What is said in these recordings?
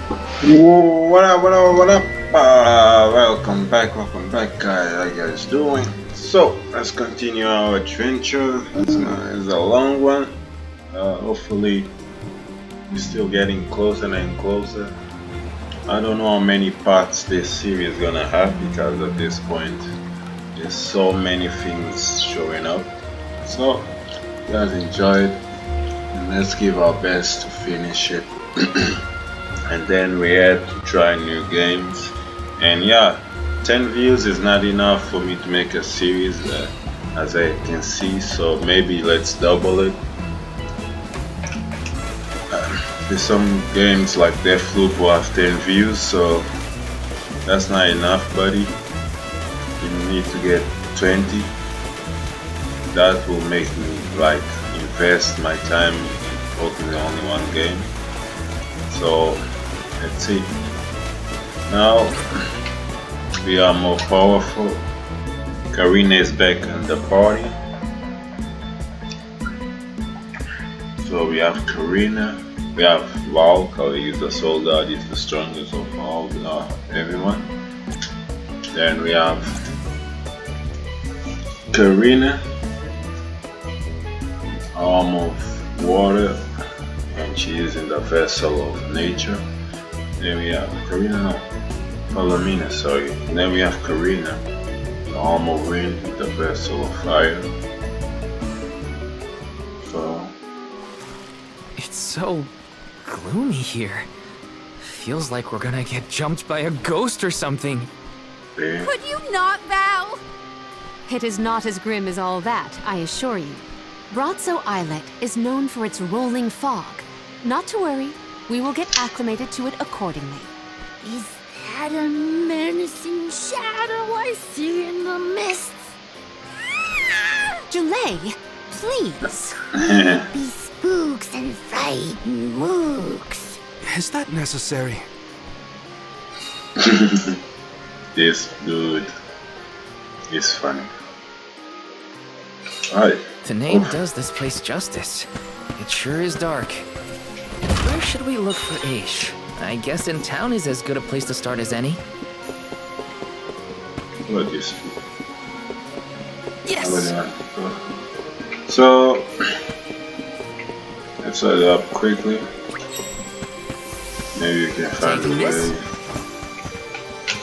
Whoa, what up? Welcome back, guys. How you guys doing? So, let's continue our adventure. It's a long one. Hopefully, we're still getting closer and closer. I don't know how many parts this series is gonna have because at this point, there's so many things showing up. So, you guys enjoy it, and let's give our best to finish it. And then we had to try new games, and yeah, 10 views is not enough for me to make a series, as I can see, so maybe let's double it. There's some games like Deathloop will have 10 views, so that's not enough, buddy. You need to get 20. That will make me like invest my time in focusing on only one game. So let's see. Now we are more powerful. Karina is back in the party. So we have Karina. We have Valk. He's the soldier. He's the strongest of all everyone. Then we have Karina, arm of water, and she is in the vessel of nature. Then we have Karina, no, Palomina, sorry. Then we have Karina, the arm of wind with the vessel of fire. So it's so gloomy here. Feels like we're gonna get jumped by a ghost or something. there. Could you not, Val? It is not as grim as all that, I assure you. Brazzo Islet is known for its rolling fog. Not to worry, we will get acclimated to it accordingly. Is that a menacing shadow I see in the mist? Julay, please. Be spooks and frightened mooks. Is that necessary? This dude is funny. Alright. The name does this place justice. It sure is dark. Where should we look for Aish? I guess in town is as good a place to start as any. Look at this. Yes! So let's set it up quickly. Maybe you can find a Taking way. this?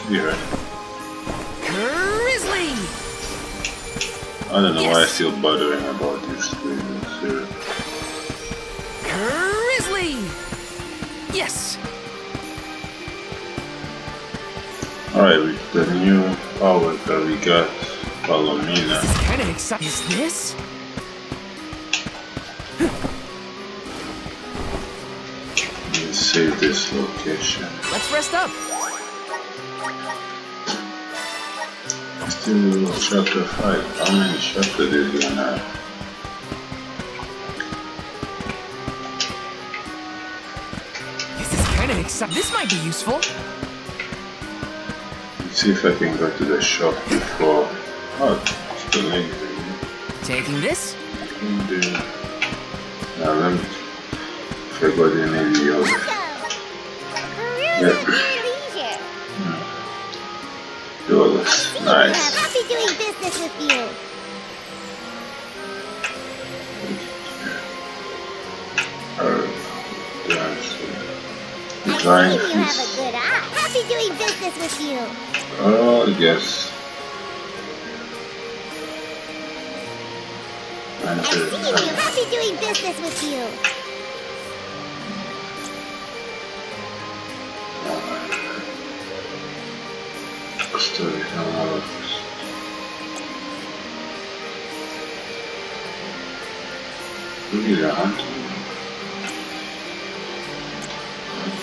Be right. Grizzly! I don't know why I'm Yes. still bothering about this thing. Grizzly! Yes! Alright, with the new power that we got, Palomina. This is kind of exciting. Is this? Let's save this location. Let's rest up. Still chapter 5. How many chapters is it gonna have? This is kind of exciting. This might be useful. Let's see if I can go to the shop before. Oh, it's the link. Taking this? Now let me. If I got any of the Cruise at your leisure. dollars. Nice. Happy doing business with you. I Giant see you have a fish. good eye. Happy doing business with you. Oh, yes. I see you. Happy doing business with you. Story Look at that.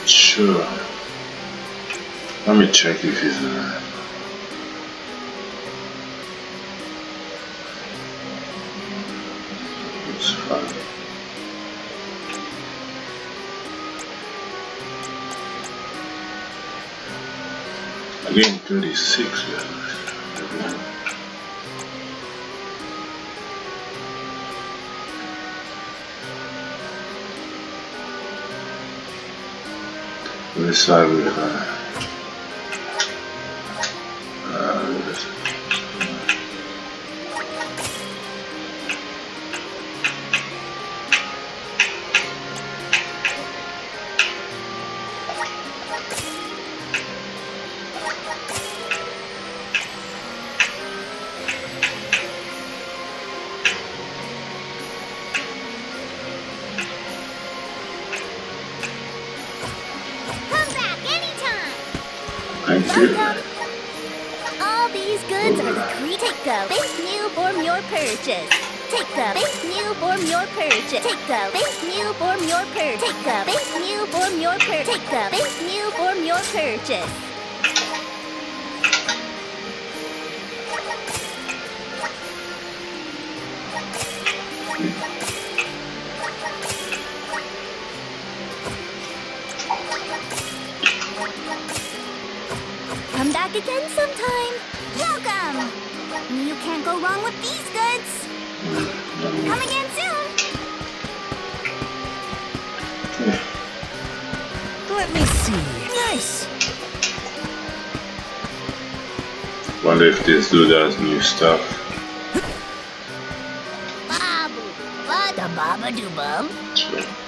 Sure. Let me check if he's it's fine. Again, 36 again. This side we Thank you. Welcome. All these goods are the Take the base new form your purchase. Take the base new form your purchase. Take the base new form your purchase. Take the base new form your purchase. Take the base new form your purchase. Come back again sometime. Welcome! You can't go wrong with these goods. Come again soon. Let me see. Nice. Wonder if this dude has new stuff. Babu, what a baba-doo-bum. So,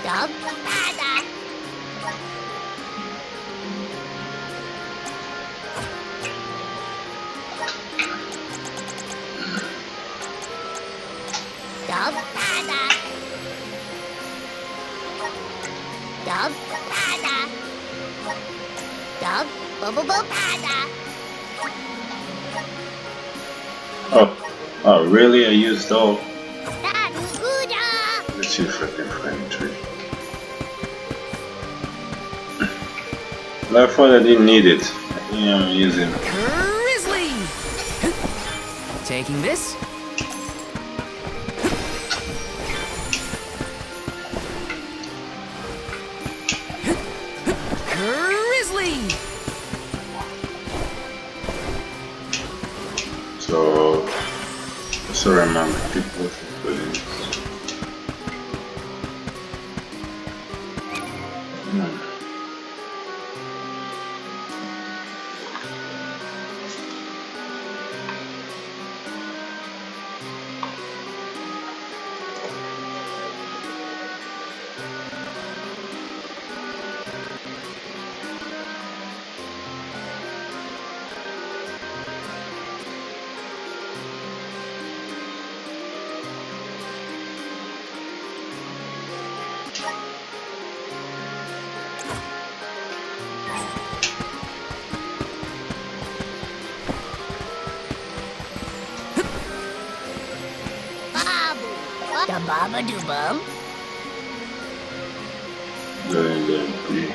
Dub, bada. Dub, bada. Dub, bada. Dub, bada. oh, really? I used all. That's good. Let's see if I can find three. I thought I didn't need it. Yeah, I'm using it. Grizzly! Taking this? Grizzly! So, sorry, man. People for this. Babu, what a baba-doo-bum. Please.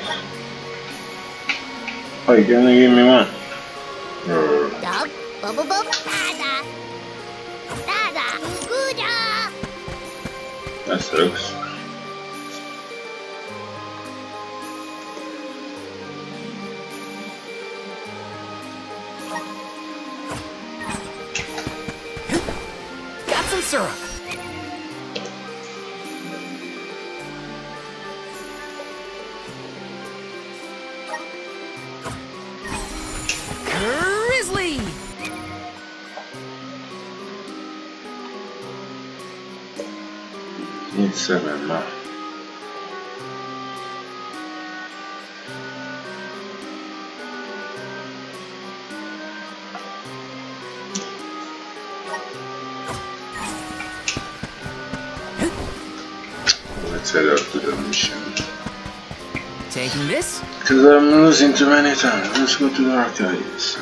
Oh, you gonna give me one? Dub, bada. Dada, gooda. That sucks. Got some syrup. Grizzly! Need 7 more. Let's head out to the mission. Taking this? Because I'm losing too many times. Let's go to the archives.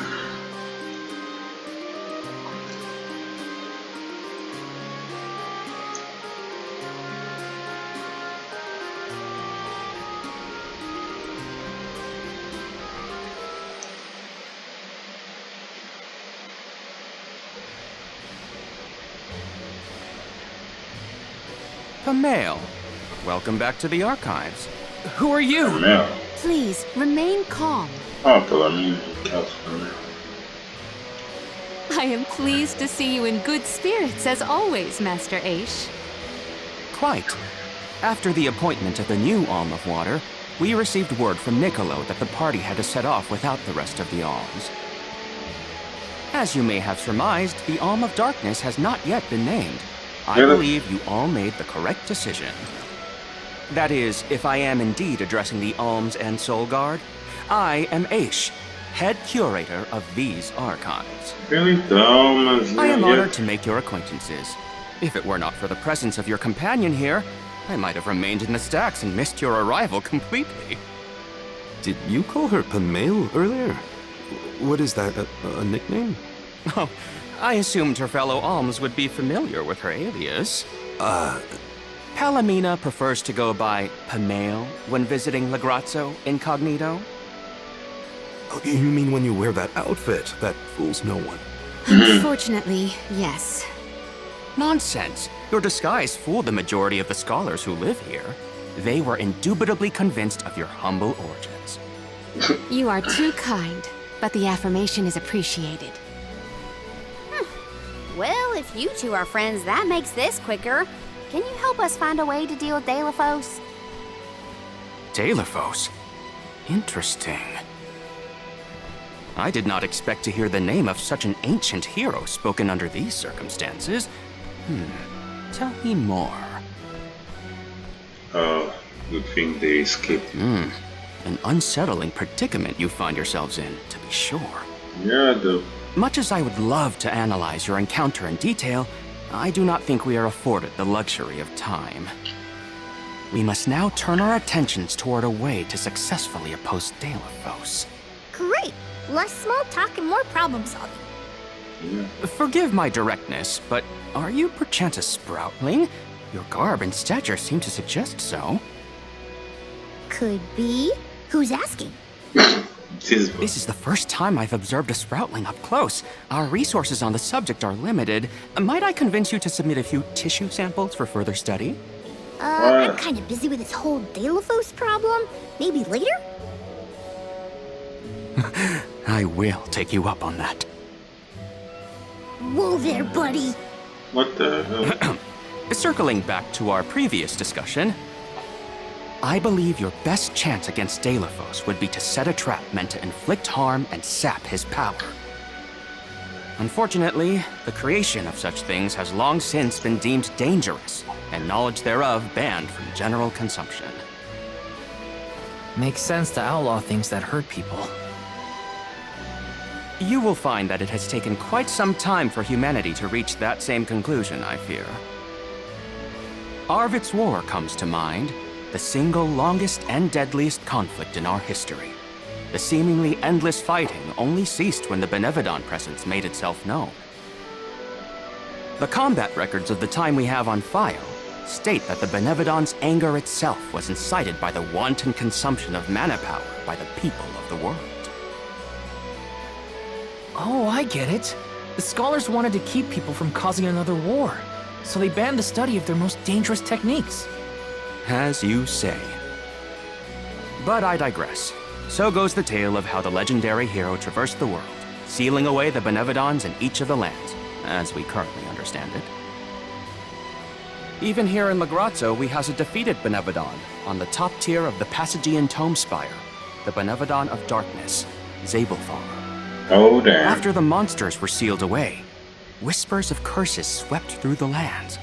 Pamail, welcome back to the archives. Who are you? Now, Please, remain calm. oh, but I mean, that's for me. I am pleased to see you in good spirits as always, Master Aish. Quite. After the appointment of the new Alm of Water, we received word from Niccolo that the party had to set off without the rest of the alms. As you may have surmised, the Alm of Darkness has not yet been named. I believe you all made the correct decision. That is, if I am indeed addressing the Alms and Soul Guard, I am Aish, head curator of these archives. Really dumb as I am honored to make your acquaintances. If it were not for the presence of your companion here, I might have remained in the stacks and missed your arrival completely. Did you call her Pamela earlier? What is that, a nickname? Oh, I assumed her fellow alms would be familiar with her alias. Palomina prefers to go by Pamale when visiting Lagrazzo incognito. Oh, you mean when you wear that outfit that fools no one? Unfortunately, yes. Nonsense. Your disguise fooled the majority of the scholars who live here. They were indubitably convinced of your humble origins. You are too kind, but the affirmation is appreciated. Well, if you two are friends, that makes this quicker. Can you help us find a way to deal with Delphos? Delphos? Interesting. I did not expect to hear the name of such an ancient hero spoken under these circumstances. Tell me more. Oh, good thing they escaped. An unsettling predicament you find yourselves in, to be sure. Yeah, the Much as I would love to analyze your encounter in detail, I do not think we are afforded the luxury of time. We must now turn our attentions toward a way to successfully oppose Delphos. Great! Less small talk and more problem solving. Forgive my directness, but are you perchance a sproutling? Your garb and stature seem to suggest so. Could be. Who's asking? This is the first time I've observed a sproutling up close. Our resources on the subject are limited. Might I convince you to submit a few tissue samples for further study? I'm kind of busy with this whole Delphos problem. Maybe later? I will take you up on that. Whoa there, buddy. what the hell? Circling back to our previous discussion, I believe your best chance against Delphos would be to set a trap meant to inflict harm and sap his power. Unfortunately, the creation of such things has long since been deemed dangerous, and knowledge thereof banned from general consumption. Makes sense to outlaw things that hurt people. You will find that it has taken quite some time for humanity to reach that same conclusion, I fear. Arvid's War comes to mind, the single longest and deadliest conflict in our history. The seemingly endless fighting only ceased when the Benevodon presence made itself known. The combat records of the time we have on file state that the Benevodon's anger itself was incited by the wanton consumption of mana power by the people of the world. Oh, I get it. The scholars wanted to keep people from causing another war, so they banned the study of their most dangerous techniques. As you say. But I digress. So goes the tale of how the legendary hero traversed the world, sealing away the Benevodons in each of the lands, as we currently understand it. Even here in Lagrazzo, we house a defeated Benevodon on the top tier of the Passagian Tome Spire, the Benevodon of Darkness, Zabelthar. Oh, damn. After the monsters were sealed away, whispers of curses swept through the lands,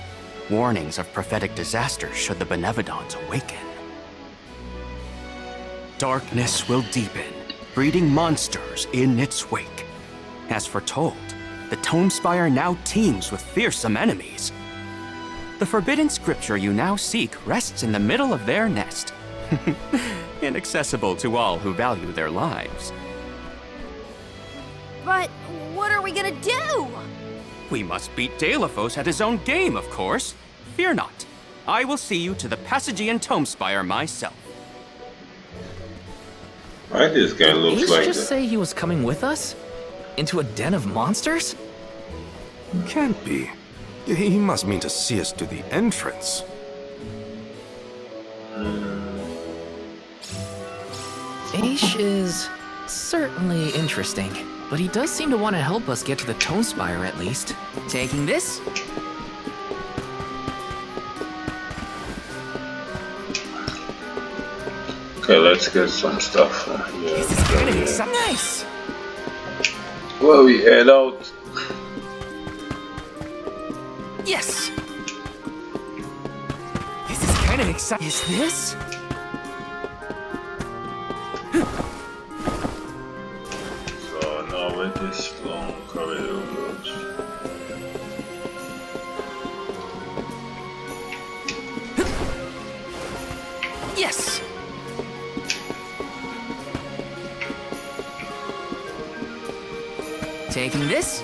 warnings of prophetic disaster should the Benevodons awaken. Darkness will deepen, breeding monsters in its wake. As foretold, the Tome Spire now teems with fearsome enemies. The forbidden scripture you now seek rests in the middle of their nest, inaccessible to all who value their lives. But what are we gonna do? We must beat Delphos at his own game, of course. Fear not. I will see you to the Passagian Tome Spire myself. Why this guy looks Ace like just that? say he was coming with us? Into a den of monsters? Can't be. He must mean to see us to the entrance. Aish is certainly interesting. but he does seem to want to help us get to the Tone Spire at least. Taking this? Okay, let's get some stuff. This is kind of exciting. Nice! Well, we head out. Yes! This is kind of exciting. Is this? So now where this long corridor goes. Yes! Taking this?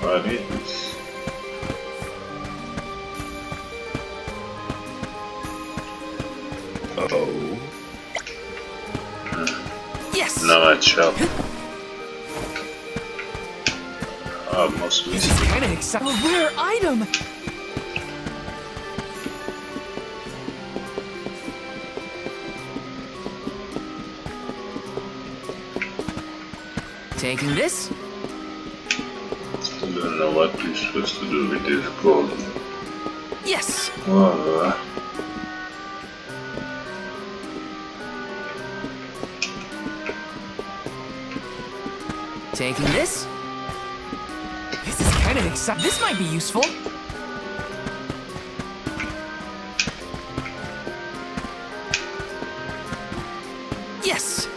What is this? Oh. Yes! Not much help. Must be. This is kind of exciting. A rare item! Taking this? I don't know what you're supposed to do with this gold. Yes! Taking this? This is kind of exciting. This might be useful. Yes!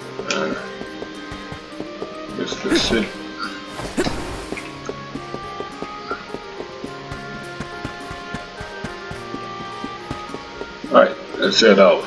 Let's see. Alright, let's head out.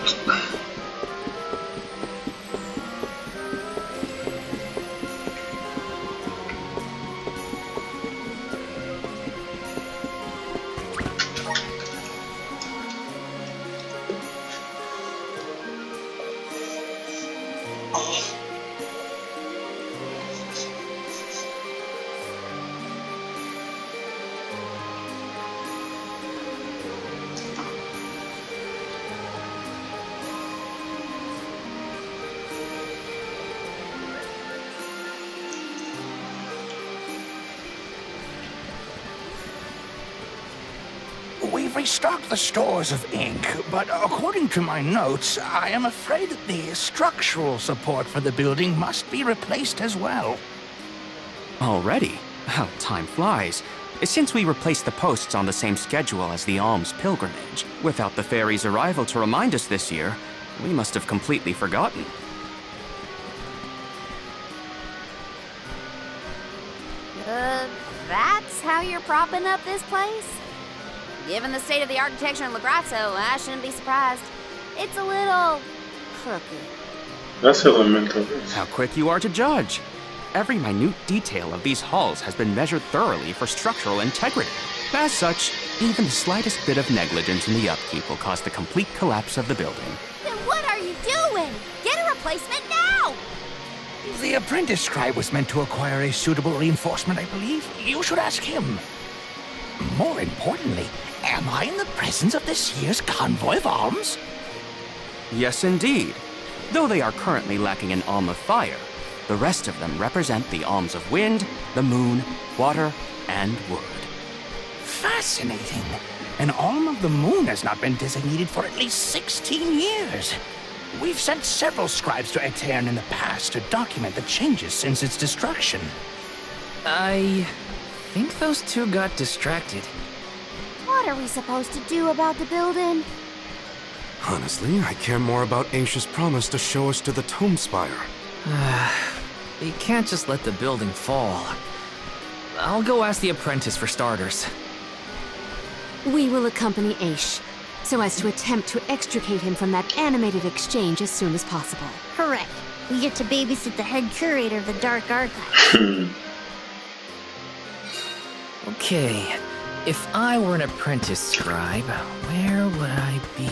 We've restocked the stores of ink, but according to my notes, I am afraid that the structural support for the building must be replaced as well. Already? How time flies. Since we replaced the posts on the same schedule as the Alms pilgrimage, without the fairy's arrival to remind us this year, we must have completely forgotten. That's how you're propping up this place? Given the state of the architecture in Lagrazzo, I shouldn't be surprised. It's a little crooked. That's elemental. How quick you are to judge! Every minute detail of these halls has been measured thoroughly for structural integrity. As such, even the slightest bit of negligence in the upkeep will cause the complete collapse of the building. Then what are you doing? Get a replacement now! The apprentice scribe was meant to acquire a suitable reinforcement, I believe. You should ask him. More importantly, am I in the presence of this year's Convoy of Alms? Yes, indeed. Though they are currently lacking an Alm of Fire, the rest of them represent the Alms of Wind, the Moon, Water, and Wood. Fascinating. An Alm of the Moon has not been designated for at least 16 years. We've sent several scribes to Aetern in the past to document the changes since its destruction. I think those two got distracted. What are we supposed to do about the building? Honestly, I care more about Aisha's promise to show us to the Tome Spire. We can't just let the building fall. I'll go ask the apprentice for starters. We will accompany Aish, so as to attempt to extricate him from that animated exchange as soon as possible. Correct. We get to babysit the head curator of the Dark Archive. Okay, if I were an apprentice scribe, where would I be?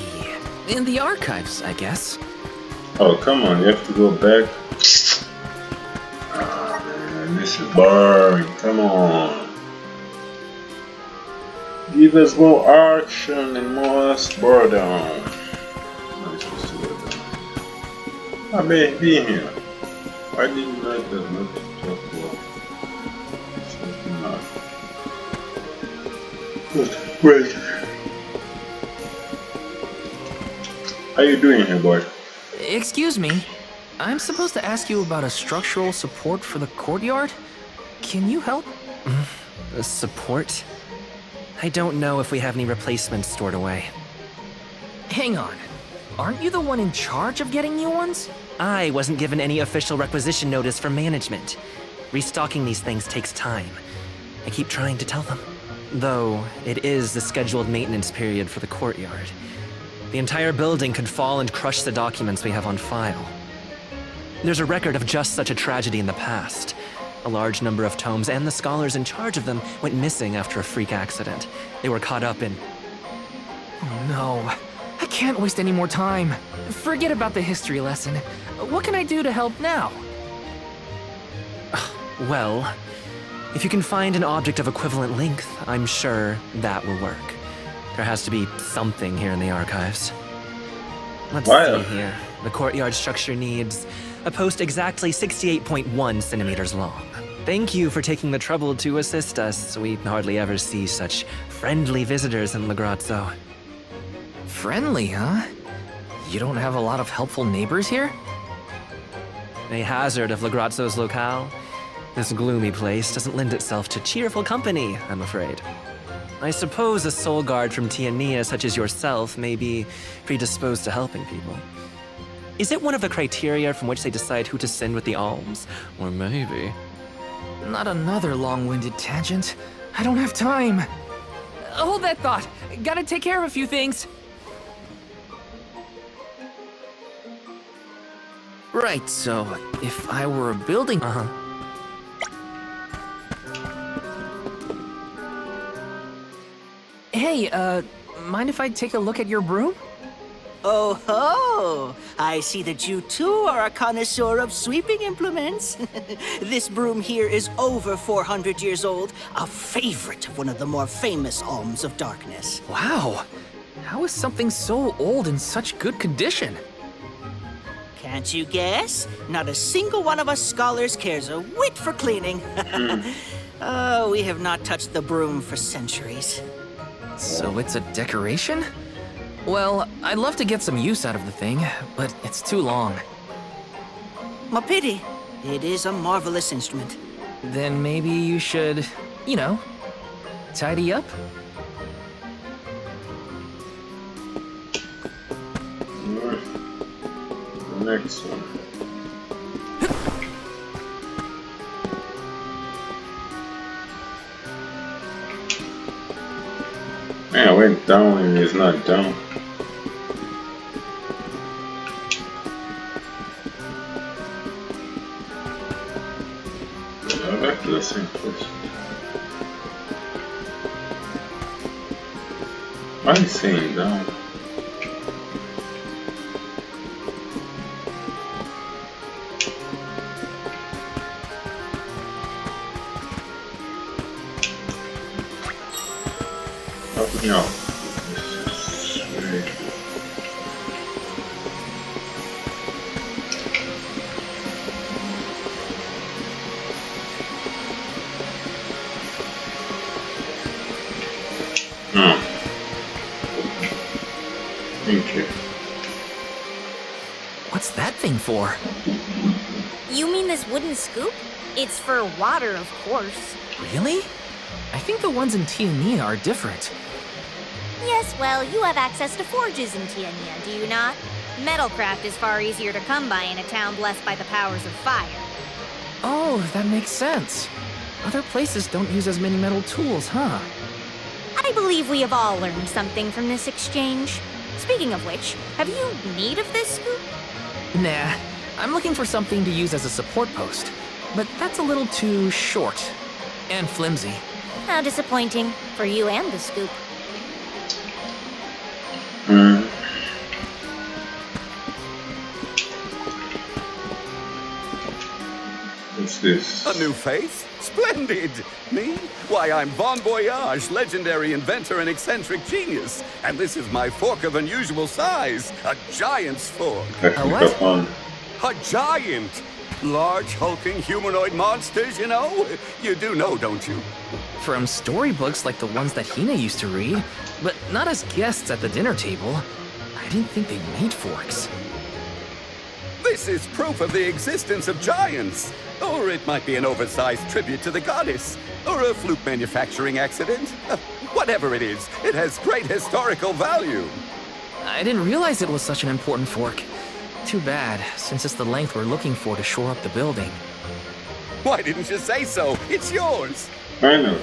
In the archives, I guess. Oh, come on, you have to go back. Oh, man, this is boring. Come on. Give us more action and more boredom. I'm supposed to go down. I may be here. Why didn't I do not talk well? Something odd. Wait. How you doing here, boy? Excuse me. I'm supposed to ask you about a structural support for the courtyard? Can you help? Support? I don't know if we have any replacements stored away. Hang on. Aren't you the one in charge of getting new ones? I wasn't given any official requisition notice from management. Restocking these things takes time. I keep trying to tell them. Though, it is the scheduled maintenance period for the courtyard. The entire building could fall and crush the documents we have on file. There's a record of just such a tragedy in the past. A large number of tomes and the scholars in charge of them went missing after a freak accident. They were caught up in... Oh no. I can't waste any more time. Forget about the history lesson. What can I do to help now? Well, if you can find an object of equivalent length, I'm sure that will work. There has to be something here in the archives. Let's see here. The courtyard structure needs a post exactly 68.1 centimeters long. Thank you for taking the trouble to assist us. We hardly ever see such friendly visitors in Lagrazzo. Friendly, huh? You don't have a lot of helpful neighbors here? A hazard of Lagrazzo's locale. This gloomy place doesn't lend itself to cheerful company, I'm afraid. I suppose a soul guard from Tiania such as yourself may be predisposed to helping people. Is it one of the criteria from which they decide who to send with the alms? Or maybe... Not another long-winded tangent. I don't have time. Hold that thought. Gotta take care of a few things. Right, so if I were a building... Hey, mind if I take a look at your broom? Oh ho! I see that you too are a connoisseur of sweeping implements. This broom here is over 400 years old, a favorite of one of the more famous alms of darkness. Wow! How is something so old in such good condition? Can't you guess? Not a single one of us scholars cares a whit for cleaning. Oh, we have not touched the broom for centuries. So it's a decoration? Well, I'd love to get some use out of the thing, but it's too long. A pity. It is a marvelous instrument. Then maybe you should, you know, tidy up? Alright. The next one. Man, I went down and it's not down. Back to the same place. Why is he saying down? Help me out. Thank you. What's that thing for? You mean this wooden scoop? It's for water, of course. Really? I think the ones in Tiania are different. Yes, well, you have access to forges in Tiania, do you not? Metalcraft is far easier to come by in a town blessed by the powers of fire. Oh, that makes sense. Other places don't use as many metal tools, huh? I believe we have all learned something from this exchange. Speaking of which, have you need of this scoop? Nah, I'm looking for something to use as a support post. But that's a little too short. And flimsy. How disappointing for you and the scoop. What's this? A new face? Splendid! Me? Why, I'm Bon Voyage, legendary inventor and eccentric genius. And this is my fork of unusual size. A giant's fork. A what? A giant! Large, hulking humanoid monsters, you know? You do know, don't you? From storybooks like the ones that Hina used to read, but not as guests at the dinner table. I didn't think they made forks. This is proof of the existence of giants. Or it might be an oversized tribute to the goddess. Or a flute manufacturing accident. Whatever it is, it has great historical value. I didn't realize it was such an important fork. Too bad, since it's the length we're looking for to shore up the building. Why didn't you say so? It's yours. I know.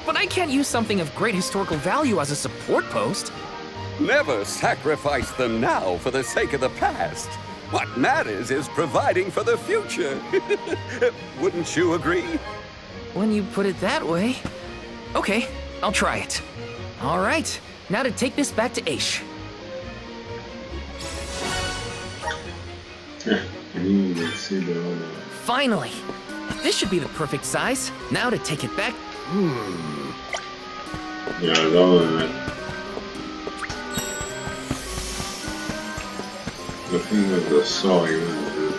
But I can't use something of great historical value as a support post. Never sacrifice them now for the sake of the past. What matters is providing for the future. Wouldn't you agree? When you put it that way. Okay, I'll try it. All right, now to take this back to Aish. Finally! This should be the perfect size. Now to take it back. Yeah, I love it. The thing with the saw, you wouldn't do.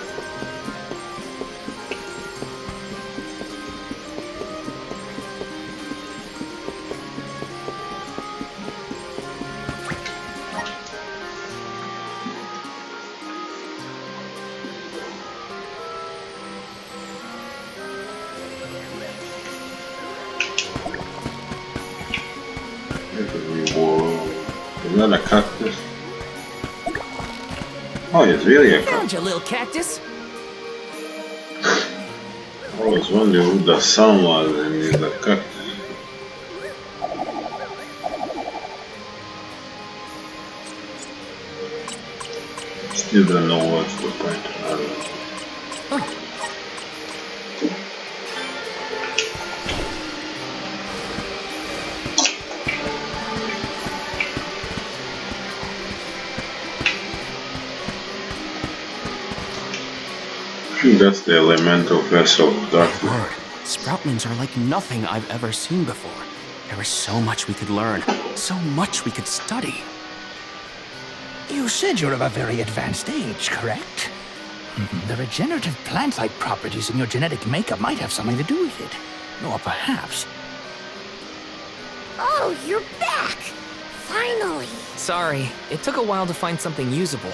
Is that a cactus? Oh, it's really a Found cactus. you, little cactus. I was wondering who the sun was and it's a cactus. Still don't know what's the point. I don't know. That's the elemental vessel of darkness. Word. Sproutlings are like nothing I've ever seen before. There is so much we could learn, so much we could study. You said you're of a very advanced age, correct? The regenerative plant-like properties in your genetic makeup might have something to do with it. Or perhaps... Oh, you're back! Finally! Sorry, it took a while to find something usable.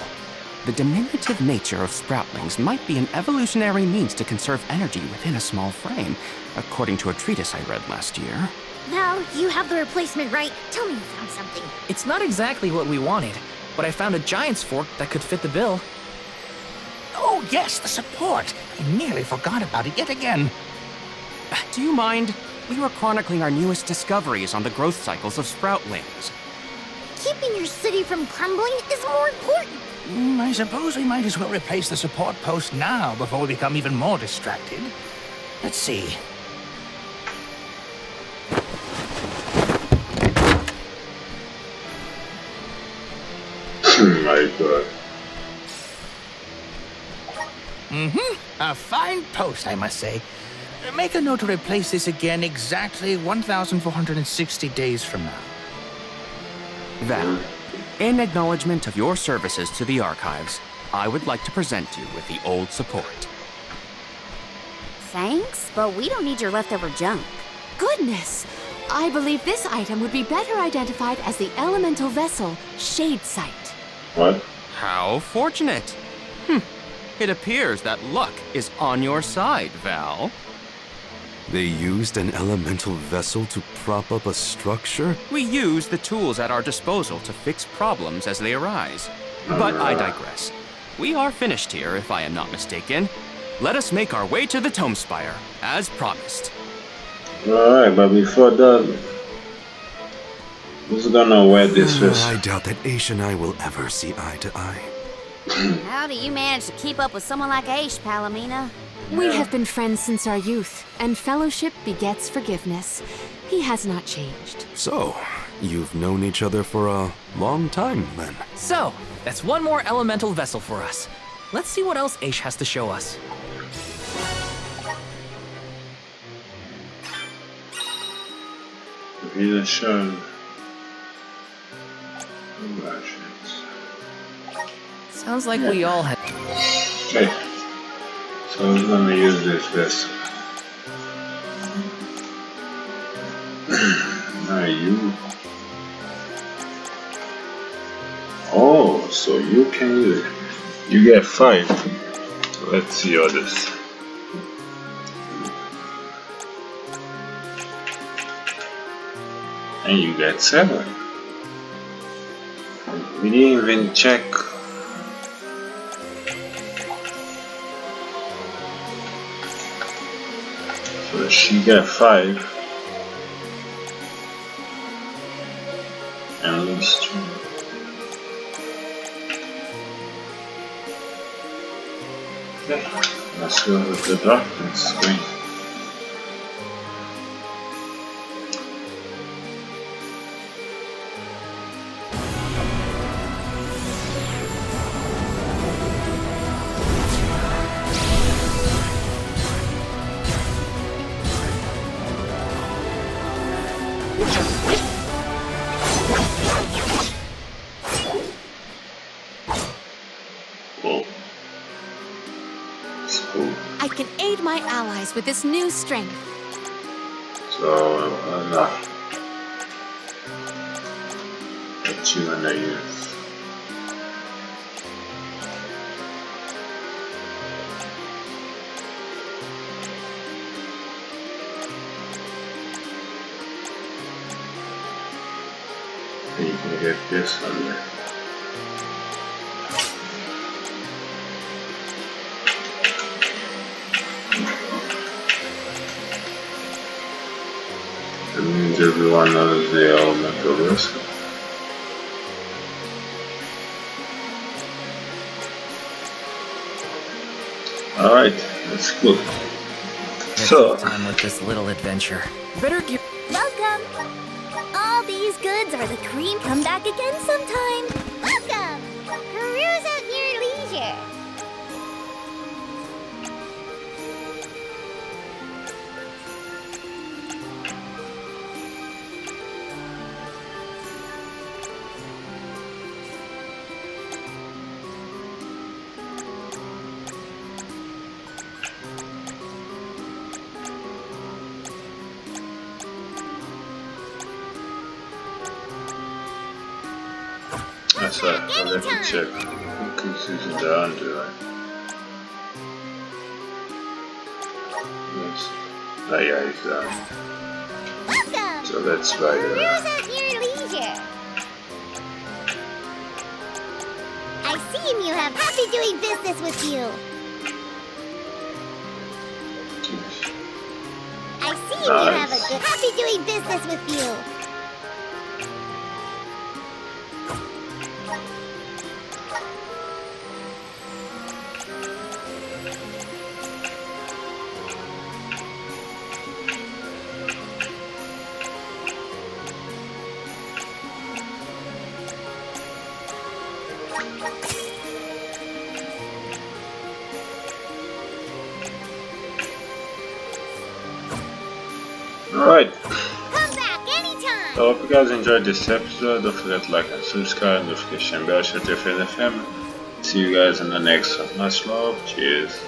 The diminutive nature of sproutlings might be an evolutionary means to conserve energy within a small frame, according to a treatise I read last year. Val, you have the replacement, right? Tell me you found something. It's not exactly what we wanted, but I found a giant's fork that could fit the bill. Oh yes, the support! I nearly forgot about it yet again. Do you mind? We were chronicling our newest discoveries on the growth cycles of sproutlings. Keeping your city from crumbling is more important. I suppose we might as well replace the support post now before we become even more distracted. Let's see. My God. A fine post, I must say. Make a note to replace this again exactly 1,460 days from now. Val, in acknowledgement of your services to the archives, I would like to present you with the old support. Thanks, but we don't need your leftover junk. Goodness! I believe this item would be better identified as the elemental vessel, Shade Sight. What? How fortunate! It appears that luck is on your side, Val. They used an elemental vessel to prop up a structure? We use the tools at our disposal to fix problems as they arise. But I digress. We are finished here, if I am not mistaken. Let us make our way to the Tome Spire, as promised. Alright, but before that, who's gonna wear this first? I doubt that Aish and I will ever see eye to eye. How do you manage to keep up with someone like Aish, Palomina? We have been friends since our youth, and fellowship begets forgiveness. He has not changed. So, you've known each other for a long time, then? So, that's one more elemental vessel for us. Let's see what else Aish has to show us. Wieder schön. Sounds like we all had... Okay. So I'm gonna use this vessel. Now you. Oh, so you can use it. You get 5. Let's see others. And you get 7. We didn't even check. So she got 5. And these 2. Okay, let's go with the darkness screen. I can aid my allies with this new strength. So, what you wanna use? You can get this one there. That means everyone knows the elemental risk. Alright, that's good. So, time with this little adventure. Better gear. Welcome! All these goods are the cream. Come back again sometime. Welcome! Peruse at your leisure. that's right, I'll let you check. Increases in the under, yes. Oh yeah, he's done. Welcome! So let's buy Peruse the at your leisure. I see you have happy doing business with you. I see you have a good happy doing business with you. Alright, Come back anytime. so I hope you guys enjoyed this episode. Don't forget to like and subscribe, notification bell, share with your friends and family. See you guys in the next one. Much love, cheers.